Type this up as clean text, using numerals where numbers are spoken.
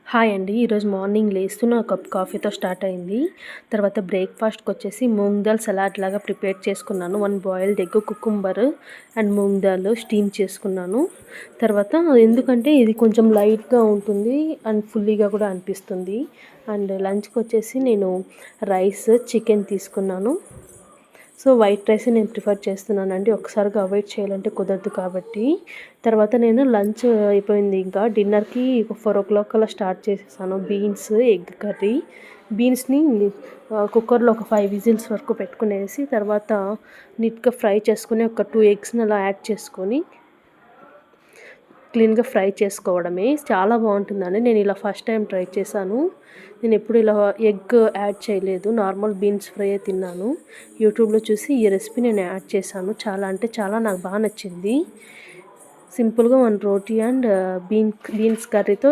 Hi అండి. ఈరోజు morning లేస్తూనే ఒక కప్ కాఫీతో స్టార్ట్ అయింది. తర్వాత బ్రేక్‌ఫాస్ట్‌కొచ్చేసి మూంగ్ దాల్ సలాడ్ లాగా ప్రిపేర్ చేసుకున్నాను. 1 boiled egg, cucumber and moong dal steam చేసుకున్నాను. తర్వాత ఎందుకంటే ఇది కొంచెం లైట్‌గా ఉంటుంది అండ్ ఫుల్లీగా కూడా అనిపిస్తుంది. అండ్ లంచ్‌కొచ్చేసి నేను రైస్, చికెన్ తీసుకున్నాను. సో, వైట్ రైసే నేను ప్రిఫర్ చేస్తున్నానండి. ఒక్కసారిగా అవాయిడ్ చేయాలంటే కుదరదు కాబట్టి. తర్వాత నేను లంచ్ అయిపోయింది ఇంకా. డిన్నర్‌కి 4:00 కల్లా స్టార్ట్ చేసేసాను. Beans, egg curry. బీన్స్‌ని కుక్కర్‌లో ఒక 5 విజిల్స్ వరకు పెట్టుకునేసి, తర్వాత నీట్‌గా ఫ్రై చేసుకొని, ఒక 2 ఎగ్స్‌ని అలా యాడ్ చేసుకొని క్లీన్‌గా ఫ్రై చేసుకోవడమే. చాలా బావుంటుందండి. నేను ఇలా ఫస్ట్ టైం ట్రై చేశాను. నేనెప్పుడు ఇలా ఎగ్ యాడ్ చేయలేదు. నార్మల్ బీన్స్ ఫ్రైయే తిన్నాను. యూట్యూబ్‌లో చూసి ఈ రెసిపీ నేను యాడ్ చేశాను. చాలా అంటే చాలా నాకు నచ్చింది. సింపుల్‌గా 1 రోటీ అండ్ బీన్స్ కర్రీతో